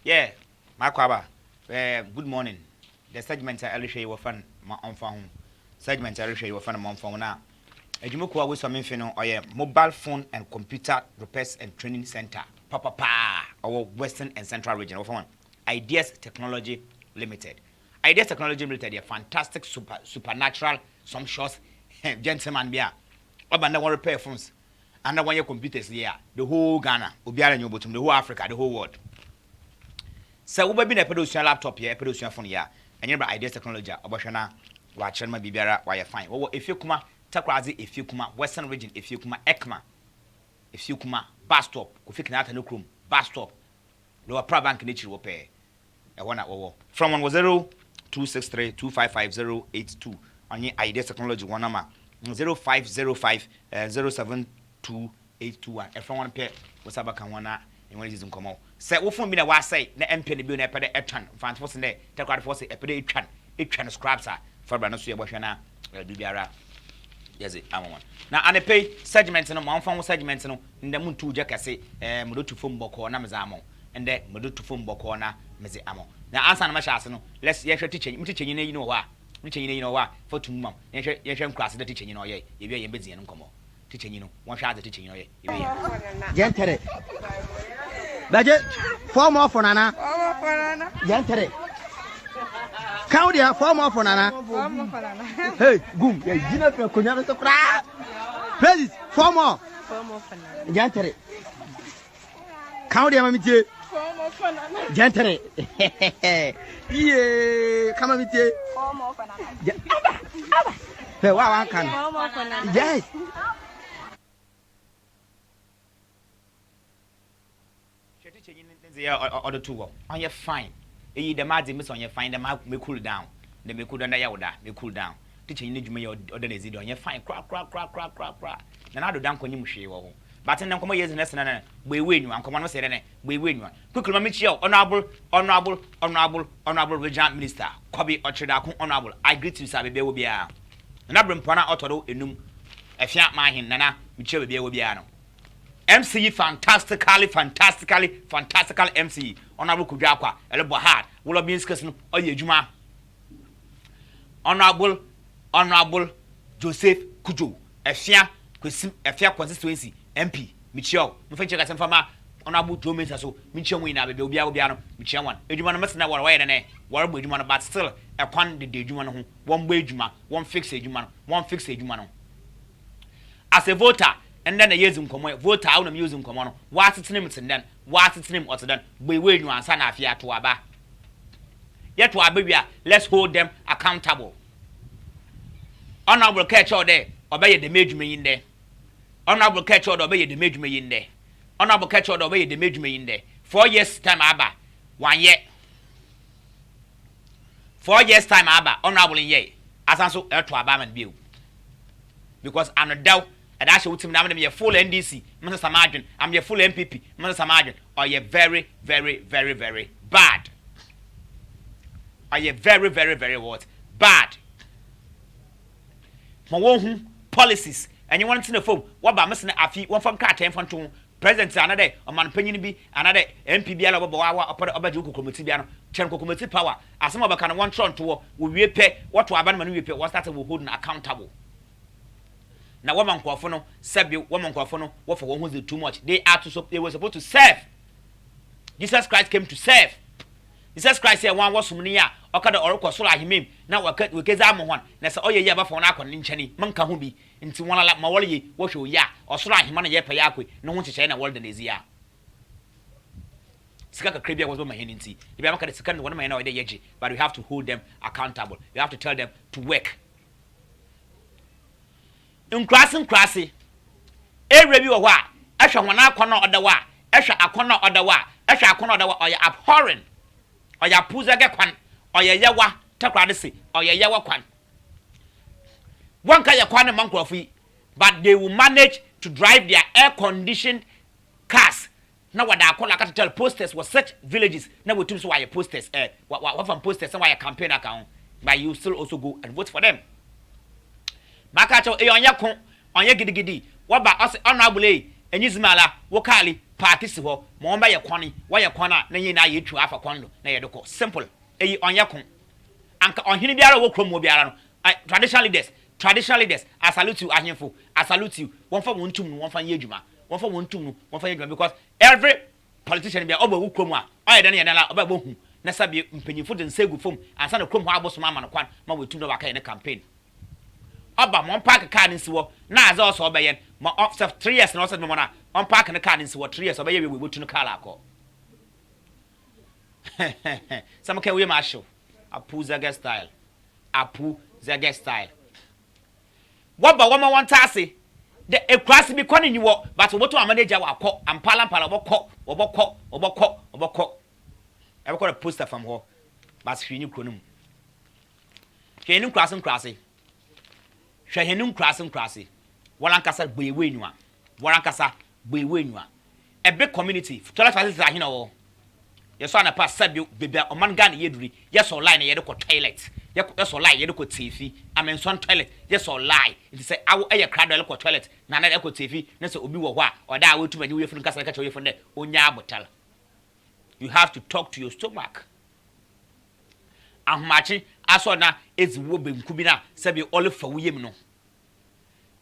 Yeah, Makwaba. Good morning. The segment I will show you fan my Ommfa. Segment I will show you fan my Ommfa now. Ejumuku we some infino or mobile phone and computer repairs and training center. Papa our Western and Central region of one. Ideas Technology Limited. Ideas Technology Limited, a fantastic supernatural some shots gentleman beer. Obanda one repair phones. And one your computers here. The whole Ghana, Ubiara and Yobotum, the whole Africa, the whole world. So we be a production laptop here, production phone here, and your Ideas Technology, Obashana, watching my Bibiara, why you fine. Well, if you come Takrazi, if you come Western region, if you come Ekma, if you come bus stop, Kufik Nata Nukrum, bus stop, lower Pra Bank Nature will pay. A 1 hour. From 10263 255 on your Ideas Technology 1 number 0505 072821. And from one pair was Abakanwana and when it is in Como. Say, what for me, I say, the MP be a pede etran, fancy was in there, take out for say a pede etran scraps are for Branosia Boshana, Dubiara. Yes, I'm one. Now, and I pay segments and one phone segments in the moon to Jackassi, Mudu to Fum Boko, Namazamo, and then Mudu to Fum Boko, Mezi Amo. Now, answer my shasano, let's yes, teaching, you know what, you know what, for 2 months, yes, class the teaching, you know, if you're busy and come teaching, you know, one shot the teaching, you know, Gentle. Budget 4 more for Nana. Gentle. Count here 4 more for Nana. Hey, boom, you know, Kunyama to cry. Please, 4 more. 4 more for Nana. Gentle. Count here, Mammy. 4 more for Nana. Gentle. Yeah, come on, 4 more for Nana. Hey, wow, I can. 4 more for Nana. Yes. Or the two on your fine. The Mardi miss on your fine, the mouth may cool down. The may cool down the Yauda, may cool down. Teaching you may order the on your fine crap. Then I do down on you, Mushy. But in the years in lesson, we win you, and come on, say, we win you. Quickly, Michio, honorable Regent Minister, Kobe Orchard, honorable. I greet you, Sabi Bewobia. And I bring Pona Otto in a fiat mine, Nana, Michio Bewobiano. MC fantastically MC honorable Kujakwa Elebo hard will have been discussing all your Juma honorable Joseph Kujo a fair constituency MP Michio Mufencha Fama honorable Joe Mensaso Michio Wina Biano Michio one Ejumana must know why and what would you want but still a quan the Juman one way Juma one fixed Juman one fixed Jumano as a voter. And then a years in common, vote out of music common. What's its name? And then what's its name? What's then? We wait you and son of ya to Abba. Yet to Abba, let's hold them accountable. Honorable catch all day, obey the major me in there. Honorable catch all obey the major me in there. Honorable catch all obey the major me in there. 4 years time Abba, 1 year. 4 years time Abba, honorable in ye. As also to Abba and view. Because I'm a doubt. And I should tell me your full NDC, Mr. Margin, I'm your full MPP, Mr. Margin, or you're very bad. Or you're very what? Bad. My policies, and you want to know phone, what about Mr. Afi, one from Carter, from two presidents another, a man penny be another MPB, or Obajuku Committee, Chanko Committee power, as some of a kind of one tron to we pay what to abandon we pay, what started with holding accountable. Now, woman Quafono, Sabi, woman Quafono, what for one who's too much? They were supposed to serve. Jesus Christ came to serve. Jesus Christ said, one was Munia, Okada or Kosola him. Now we get one. That's all you ever for an aqua in Chani, Mankahubi, into one like Mawali, wash you ya, or Sola him on a yapayaki, no one to say in a world in his year. Skaka Cribia was my henty. The Bamaka the second one of my idea, but we have to hold them accountable. We have to tell them to work. In classy, a review of what? Esha one corner of the wa, Esha a corner of the wa, Esha a corner of the wa, or your abhorrent, or your Puzaga quan, or your Yawa, Takradisi, or your Yawa quan. One kind of quan among coffee, but they will manage to drive their air conditioned cars. Now, what I call like to tell posters was such villages. Now, we tell why your posters, what from posters and why a campaign account, but you still also go and vote for them. Makacho on your giddy, what about us honorable, and Yizmala, Wokali, park si ho mo on ba ye kwani wa ye kwana na yin na ye twa afa kwano na ye de ko simple eyi onye ko anka onhene biara wo krom mo biara no traditional leaders I salute you ahemfo I salute you won fa won tum no won fa ye adwuma won fa won tum no won fa ye adwuma because every politician biara oba wo krom a oye de na oba bo hu na sabe mpanyimfo de nsegu fom ansa na krom ho aboso ma no kwan ma we tum no waka ye ne campaign oba mon park car nsi wo na aza oso oba ye ma 3 years na oso me mo na on park ne car nsi wo 3 years oba ye we tu no car akọ some can we ma show apu zega style woba woma won tase de ekwase bi kwani ni wo but wo to manager wa akọ ampala obokọ e be poster from ho but hwini kronum hwini krase hwehenu krase walankasa gbewe enua a big community toilet facilities ahina wo yeso ana pass sabi bebia oman Ghana yeduri yes online ye de ko toilet yes online ye de ko TV amenson toilet yes online it say awo eye crowd ko toilet na na de ko TV na say obi wo ho a oda a wetu mani we fun kasa ka we fun de onya abotal. You have to talk to your stomach. Ahmachi aso na eziwo benku bi na sabi all for wuyem no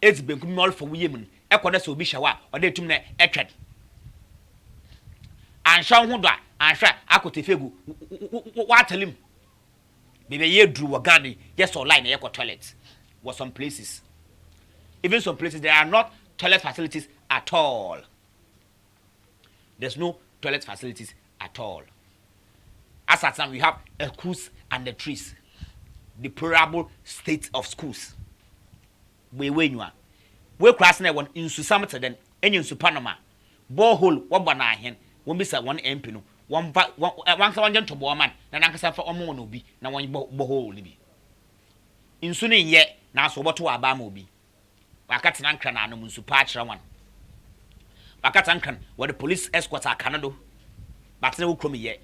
ezi benku mi all for wuyem no ekoda so obi shawa oda etum na etwed anshan ho do a ansha akotefegu watalim bebe ye dru wagani yes online ye ko toilet was some places even some places there are not toilet facilities at all. There's no toilet facilities at all. As at now we have schools and the trees, deplorable state of schools. We cross na one in Susamata then any Supanama borehole wabana hen won be sa one MP no one to man na nankasa fa omo no bi na one borehole bi insu ne ye na so boto aba ma obi wakati na nkra na no nsu pa akira wan wakati nkran where the police escort akanado but na wukrom ye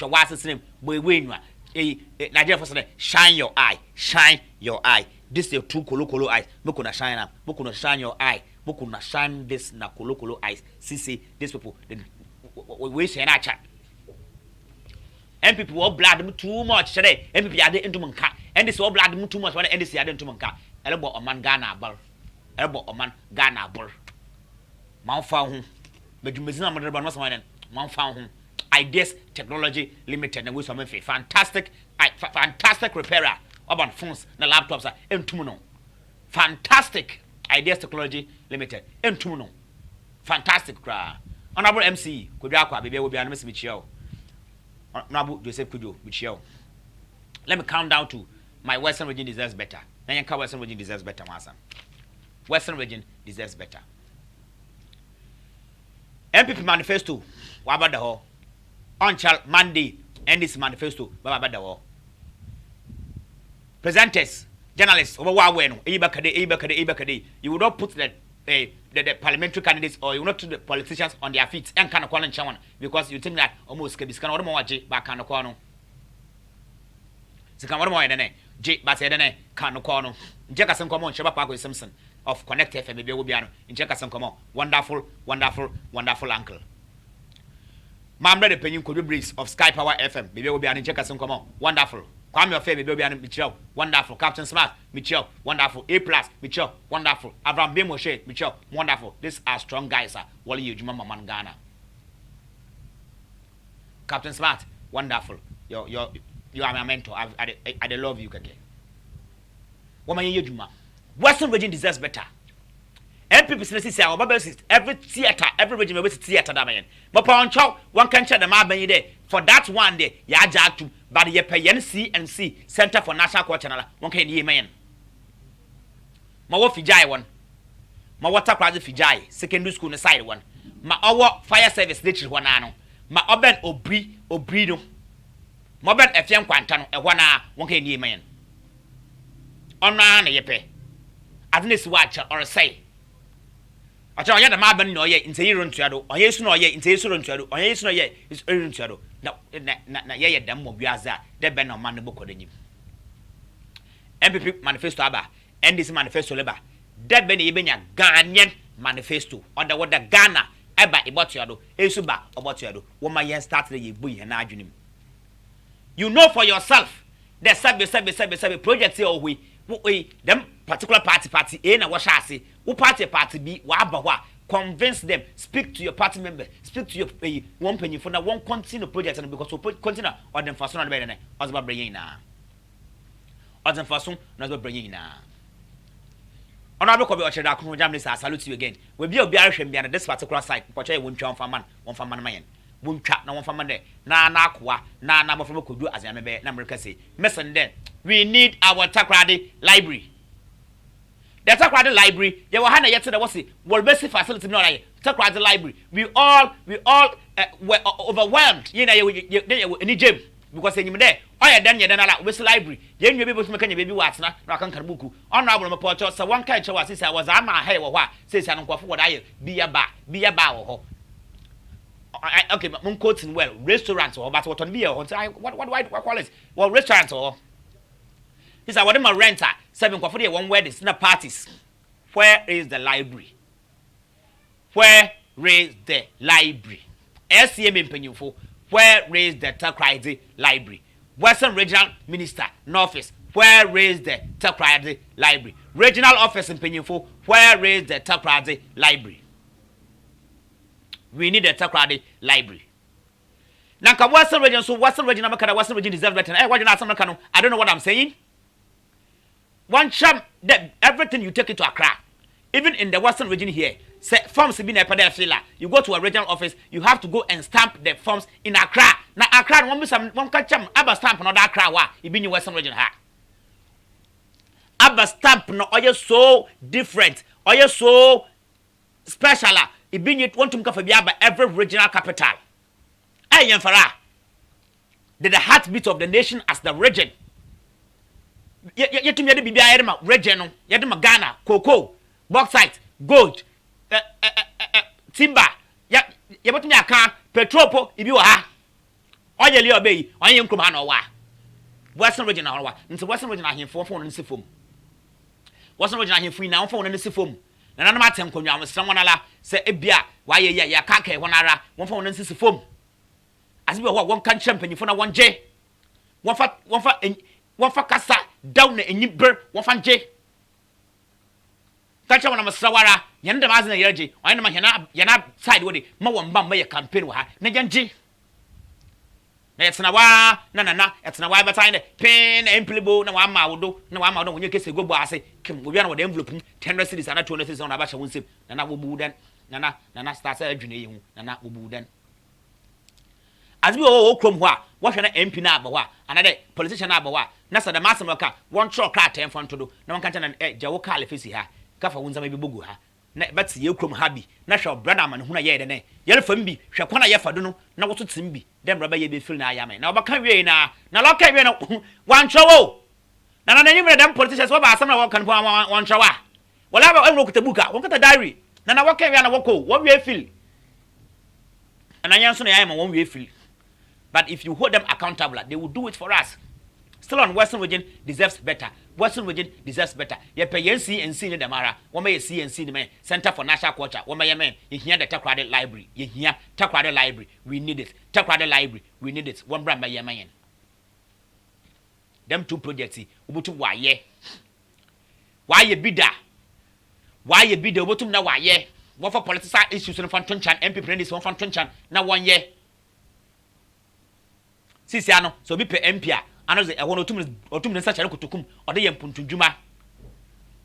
hwa asesem boewenwa Nigeria for say shine your eye. This is your two kolo eyes. Moko na shine up. Moko na shine your eye. Moko na shine this na kolo eyes. See these people. We say na chat. And people all blood too much today. And people are there into manka. And this all blood too much. When and this are into manka. Elbo oman Ghana bar. Elbo oman Ghana bar. Ommfa ho. Bedumezina modern no someone. Ommfa ho. Ideas Technology Limited and we some fantastic repairer about phones na laptops entumuno. Fantastic Ideas Technology Limited entumuno. Fantastic cra. Honorable MC Kudrakwa baby will be an Miss Michelle. Honorable Joseph Kujo Michelle. Let me count down to my Western region deserves better. Nanyanka Western region deserves better, Masa. Western region deserves better. MPP manifesto. What about the whole? On Monday, and this manifesto, Baba Dawo. Presenters, journalists, over Waweno, Ebakade, you would not put the parliamentary candidates or you would not put the politicians on their feet and kind of call and chairman because you think that almost can be scanned or more back on the corner. So come on, more than J. Basedene, Kano Corno, Jackason Common, Shabba Simpson of Connect FM, maybe will be in Jackason Common. Wonderful uncle. Mamre de Penyum could breeze of Sky Power FM. Maybe will be an Jackason come on. Wonderful. Kwame your favorite baby and Michelle. Wonderful. Captain Smart. Michelle. Wonderful. A+. Michelle. Wonderful. Abraham B. Moshe. Michelle. Wonderful. These are strong guys, sir. Wally you Juma Man Ghana. Captain Smart. Wonderful. You are my mentor. I love you, Kake. Woman you Juma. Western region deserves better. And people say our Bible says every theater, every region will theater that man. But on chow, one can check the map there. For that one day, ya jack to but ye pay CNC Center for National Culture. One can ye man. Ma wo Fijai one. Ma water class Fijai, secondary school the side one. Ma our fire service literally one ano. Ma oben obrido. Ma oben FM Quantano, a one can ye man. On na ye pay. At least watch or say. I tell you the man no ye into your tuado, or yes no ye into your tuado, or yes no ye is earning tuado. No, ye damn mobiaza, there be no man book on you. MPP manifesto aba, and this manifesto labor. That be even a Ghanaian manifesto, or the word Ghana eba Obotuado esuba Obotuado wo ma yen start the yebu ye na adwenem you know for yourself the sabe project here we them particular party A na wo sha ase wo party B wa aba ho a convince them speak to your party member speak to your one penny for na one continue project because we continue or them faso na be na ozba bring na ozem faso na ozba bring na ona be ko be o chere akunu jam this I salute you again we be obi ahwem bia na this particular site ko chere won twa on fa man mayen won twa na won fa man de na akoa na bofo kodu azame be na America say listen then we need our Takoradi library. The Takoradi library, you will have yet to the what's basic facility no like Takoradi library. We all were overwhelmed. You know, you need gym because you there. Oh yeah, then you done a with library. You be able to make any baby what's not. No, I can't buku. Honorable report. So one catch was since I was a my hair or what says I don't go for what I be a bar. Okay, but moon quoting well restaurants or but what on beer what call it? Well, restaurants or. He said, what am I renter? 7 for one wedding, dinner parties. Where is the library? Where is the library? SCM in Penyufo. Where is the Takoradi library? Western Regional Minister, Northeast. Where is the Takoradi library? Regional Office in Penyufo. Where is the Takoradi library? We need a Takoradi library. Now, Western Region, so Western Region, Western Region deserves better. I don't know what I'm saying. One champ that everything you take it to Accra, even in the Western region here, say forms be na filler. You go to a regional office, you have to go and stamp the forms in Accra. Now Accra one catch Abba stamp no Accra wa. You be in Western region ha. Abba stamp no oye so different, oye so special. You be it want to come for every regional capital. Hey Yemfara, the heartbeat of the nation as the region. Yet me the bibia yedema region yedema Ghana cocoa bauxite gold timber yebotumi aka petrol po ibi wa ha oyele obey onye nkrum ha na wa Western region na wa nti Western region ahemfo fo no nsefom Western region ahemfo ina fo no nsefom na nanam atem konwa amsram wanala se ebia wa ye ya ka kai wonara won fo no nsefom asibi ho won kan champanyfo na won je won fa kasa down na enyiber won fa nje kacha wana masrawara yanda mazina yerje wani ma yana side wodi ma won bam ma ye campaign wa ha na ganje na yetsna wa na yetsna wa beta ine pin emplebo na wa ma wodo wonye kese gobo ase kim obi na wo envelope 10 cities na 200 cities na ba sha wonsem na wo bu den na start adwune yi hu na wo bu den azbi o krom ho a wo hwe na MP na abawa anade politician na abawa na sada masem ka won tro kra 10 fonto do na won kan na jawo kale fesi ha kafa wunzama bi bogu ha na bati ye krom ha bi na hwe brother man hu na ye de ne ye fam bi hwe kwana ye fado no na woto tim bi dem brother ye be feel na ayame na obaka wie na loka wie na wan chowo na nyimre dem politicians wo ba asam na wo kan wan chowa wala ba enro kutabuka won kata diary na woka wie na woko wo wie feel na nyanso na ayama won wie feel. But if you hold them accountable, they will do it for us. Still on Western region deserves better. Western region deserves better. You pay NC in the Mara. One may see and see the man. Center for National Culture. One may man. You hear the Takoradi Library. You hear Takoradi Library. We need it. Takoradi Library. We need it. One brand by your man. Them two projects. Ubutu why ye? Why you be there? Why you be there? Ubutu na why ye? What for political issues in front Tunchan? MP Prentice one from Tunchan. Now 1 year. Sisi ano so bi pe empia ano ze ehwo no otum ne sacha kutukum ode ye mpuntudwuma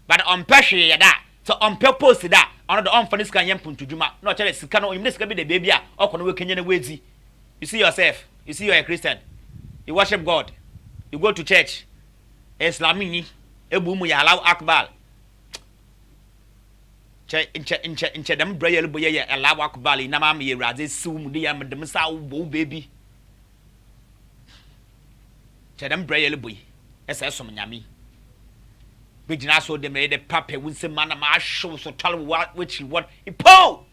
but on pehwe ye da so on purpose da ono de on fa nisika ye mpuntudwuma no chere sika no yim nisika bi de baby a okono we kenye na wezi. You see yourself, you see you are a Christian, you worship God, you go to church, Islamini ebu mu ya Allahu Akbar che dem brayel boye ye Allahu Akbar ina ma me raze siwu de ya medem sa wo baby Chadam Brayel boy, SS Nyami. Begin so de made the papa with some man ma show so tell what which you want. Po!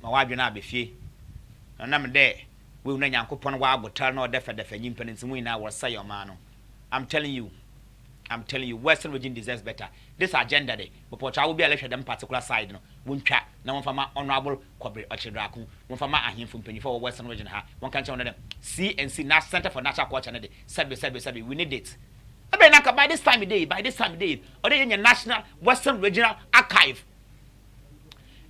My wife you not be fee. And I'm there. We will not pon wa tell no defa yim pen in some way now or say your man. I'm telling you. I'm telling you, Western region deserves better. This agenda, they, but I will be elected them particular side. No, won't chat. Now, one from my honorable Kobe Ochidraku, one from my ahim from Penny for Western region. One can tell them CNC, National Center for Natural Culture. Sabi, we need it. I mean, by this time of day, or they in your National Western Regional Archive.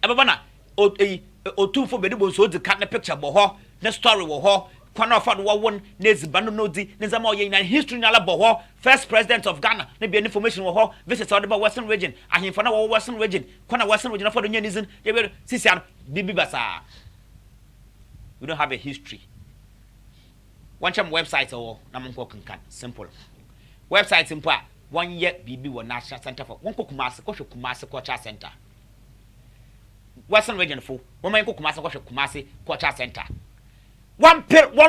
Everyone, o two for bedibos so the cat picture, boho, the story wo Kwana of one Nez Banonodi, Nezamo in history in Alaboho, first president of Ghana, maybe an information wo visits all about Western region, and in Fana Western region, Kwana Western region for the Unionism, they will Sisian, Bibi Basa. We don't have a history. One cham website or Namanko can simple. Website simple 1 year BB was National Center for one Kumasi Culture Center. Western region for one Kumasi Culture Center. One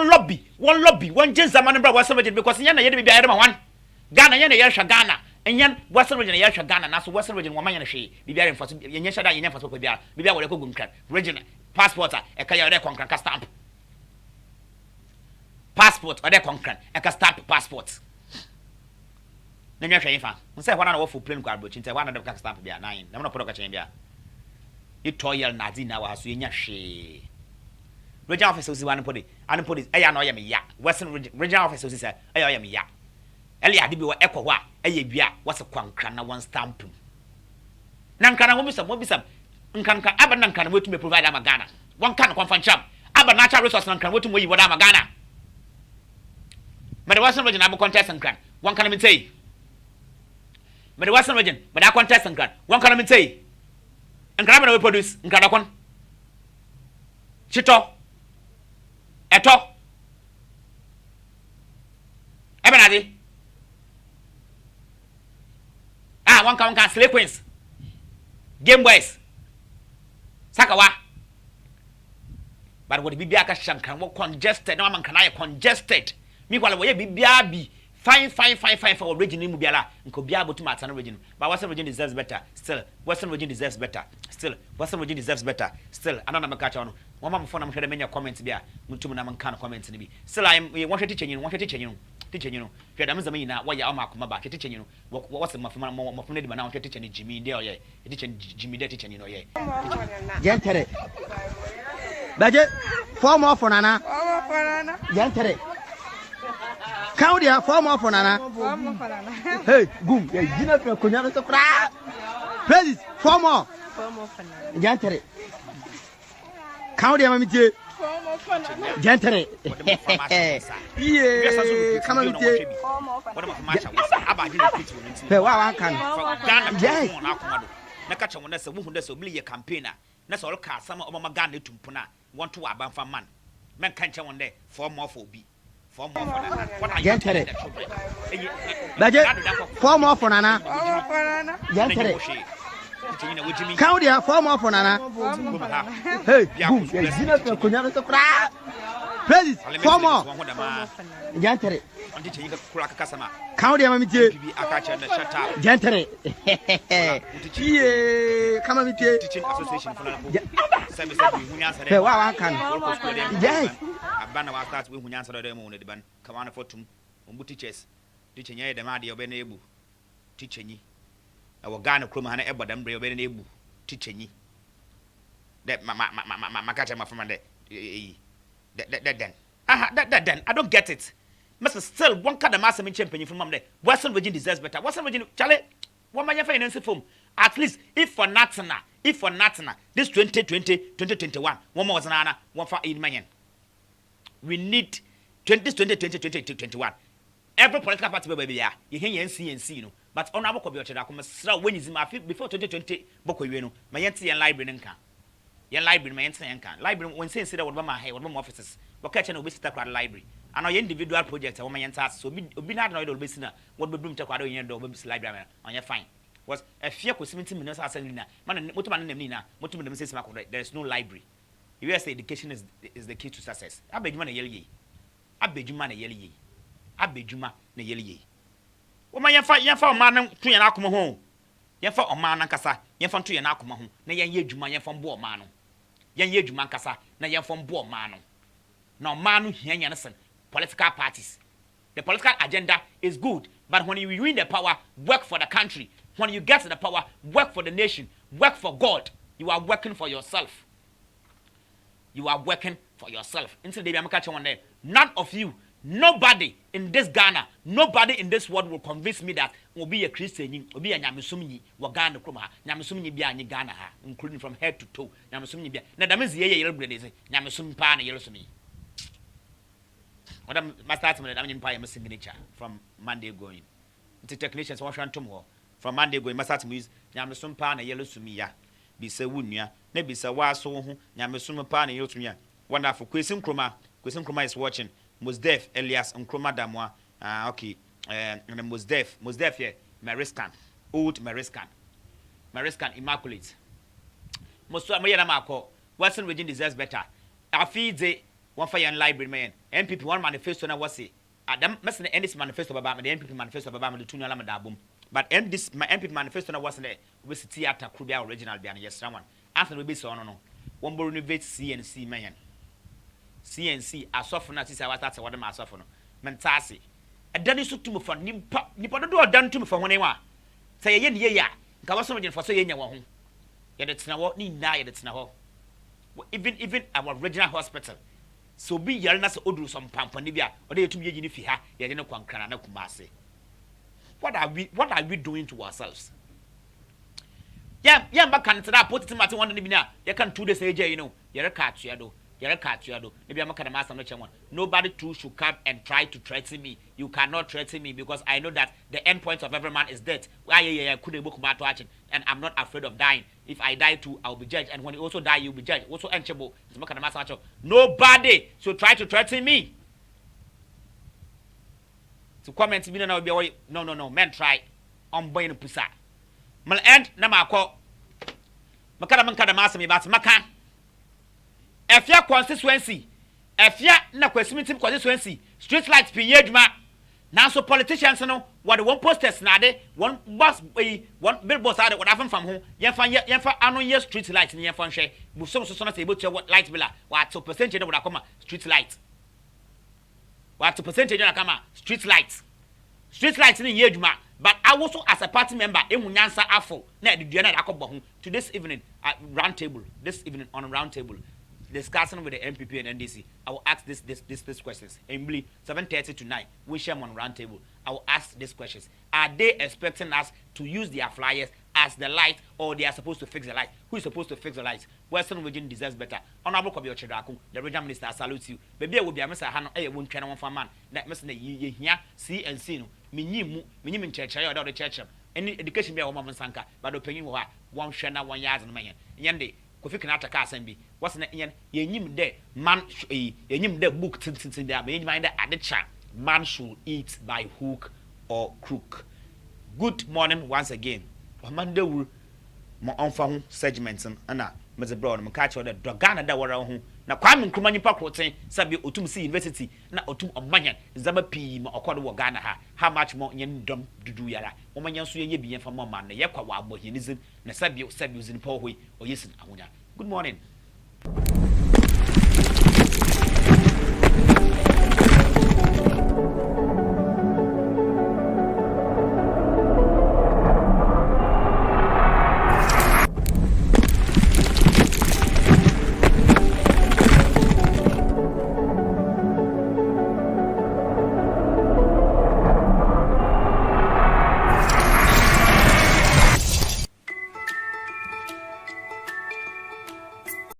lobby, one James Zamanabra Western region because Yana Yedi Biarama one. Ghana Yana Yasha Ghana, and Yan Western region Yasha Ghana, and also Western region Wamana She, Bibian for Yashada in for Bibia, Bibia will go region passport, a Kaya Concran stamp. Passport or their concran, a stamp passport. Then you're saying, say one of the plane garbage, into one of the stamp be a 9. I'm not put a chamber. You toil Nazi now as you in your she. Regional officers want to put it, and put it, I know me ya. Western regional officers said, I am ya. Elia did be what echo wa, a ya, what's a concran, one stamp. Nankana will be some, Nkanka, Abankan will to me provide Amagana. One kind of confront chum. Abba natural resource and can wait to me with Amagana. But the Western region, I'm a contest and can. One can say. But the Western region, but I contest and can. One can say. And can I produce in Kanakon? Chito. Eto. Ebenadi. One can slay queens. Game boys. Sakawa. But what the Bibiaka Shankan was congested, no man can I congested. Meanwhile, we be fine for original Mubiala and could be able to match an region. But Western region deserves better. Still, Western region deserves better. Still, Western region deserves better. Still, I don't know catch on. One man for them many comments be a Mutuman can comments in me. Still, I want to teach you, teaching you. If you mean why you are Makuma teaching you what's the Mafuna now teaching Jimmy there, teaching Jimmy there teaching you know, yeah. Gentere. Budget 4 more for Nana. Gentere. Count there 4 more for Nana. Hey, boom. You know, Kunyana to cry. Please, 4 more. 4 more for Nana. Gentere. Count there, Mammy. Gentere. Yeah, come on. 4 more for Nana. Hey, wow, I can. Yes. Nakacha wona se wuhu se obli ye campaigner na so ka sama obama Ghana tumpuna want to abanfa man men kan che won de 4 more for obi 4 more for Nana what are you telling the children Budget 4 more for Nana Gentere count there 4 more for Nana hey boom you know Kunyana to cry please 4 more Gentere count there Mammy Gentere. Yeah, come on, teaching association for hey, wow, I can. Yes. Abana was start with Hunyan Saturday morning, the ban, come on for two teachers, teaching ye the Madi of Benebu, teaching ye. Our Ghana Krumana Ebba, them brave Benebu, teaching ye. That Macatama from that then. That then, I don't get it. Must still one kind of master champion from there. Western region deserves better. Western region, Charlie, what my finance form? At least if for Natana, this 2020-2021, one more than one for 8 million. We need 2020-2021. Every political party baby, yeah, you hear NC, no. But on our computer, I come when is my before 2020, Boko, you know, my NC and library and can. Your library, my NC and can. Library, when saying that what my hair, what my offices, what catching a visitor library. And our individual projects, our man task, so be not annoyed or listener, what would bring to Quado in your library on your fine. Was a fear for 70 minutes as Nina, man, Motoman Nina, Motoman says, there is no library. US education is the key to success. I beg you money yelly. I beg you money yelly. I beg you money yelly. What my young for man to an alcohol home. Yan for a man and cassa, yan from to an alcohol home, na yan ye Juma yan from Boa Mano. Yan ye Juman cassa, na yan from Boa Mano. No manu here, Yanison. Political parties. The political agenda is good, but when you win the power, work for the country. When you get the power, work for the nation, work for God. You are working for yourself. You are working for yourself. Instead of catch one there, none of you, nobody in this Ghana, nobody in this world will convince me that will be a Christian, will be a Nyamisumi, Wagana Kruma, Nyamisumi be any Ghana, including from head to toe. Nyamisumi be. Now that means the yellow bread is Nyamisum pan yellow to me. What I'm starting with, I'm in Pie signature from Monday going. The technicians wash on tomorrow. From Monday going, my start use Nyamisum pan yellow to me, ya. Be so wunya, maybe so was so, Nyamisum pan yellow to me. Wonderful. Question Kroma is watching. Most deaf Elias and Kroma Damois. Okay. And the most deaf here. Mariscan. Old Mariscan. Mariscan Immaculate. Most of my Marco. Western region deserves better. I feed the one for your library man. MPP one manifesto na was say. Adam must end this manifesto about the MPP manifesto about the Tuna Lamadabum. But end this my MPP manifesto na wasn't there. We see theater Krubia original Bian. Yes, someone. After we be so no. One will renovate CNC man. CNC asofo na sisi awata what them asofo no mentasi adani so tumu for nipa do odan tumu for hone wa say ye ne ya nka waso mje for so ye nya wo ho ye de tena wo ni na ye de tena ho even our regional hospital so bi yare na so oduru so mpampani bia o de yetum ye gini fi ha ye de ne kwankran na kumase what are we doing to ourselves yeah back kan tena put it mate one bi na ye kan 2 days eje you know ye reka Akufo-Addo. Maybe I'm going to ask one. Nobody too should come and try to threaten me. You cannot threaten me because I know that the end point of every man is death. And I'm not afraid of dying. If I die too, I'll be judged. And when you also die, you'll be judged. Also, nobody should try to threaten me. To comment me now, no. Men try. I'm buying a pusa. Mal end na mako. Makada masa me bat maka. Efia constituency efia na kwasimintim constituency street lights pinye adwuma na so politicians no what the one posters na de one bus one billboards are what afan fam ho yemfa anu ye street light ni yemfa nhwe busom so na say ebo what light bila what to percentage na koma street light what to percentage na kama street light ni ye adwuma but I also as a party member emunyansa afo na edua na akobbo ho to this evening at round table on a round table discussing with the MPP and NDC, I will ask this questions. Emily, 7:30 to 9, we share on round table. I will ask these questions. Are they expecting us to use their flyers as the light, or they are supposed to fix the light? Who is supposed to fix the lights? Western region deserves better. Honorable Kobio Chedraku, the regional minister, salutes you. Baby, will be a Mr. Hano, won't train one for man. That Mr. Here, CNC, no, minimum church, or the church. Any education be a woman sanka, but opinion one shana 1 year and man. Yende. Kofi Kenyatta ka asembi what's na yenyim de man yenyim de book tintin there me mind adecha man should eat by hook or crook. Good morning once again. Amanda wu mo Ommfa ho segment na me ze bro no ka che the Ghana da wora ho na Kwame Nkrumah nyipa kroten sabi otum si university na otum omanyan zama pi ma okodo wo Ghana ha how much more yen dom dudu yara wo manyan so yenye biyen fa mo man na ye kwa wa abohianizim na sabi uzin po hoi o yesin ahonya. Good morning.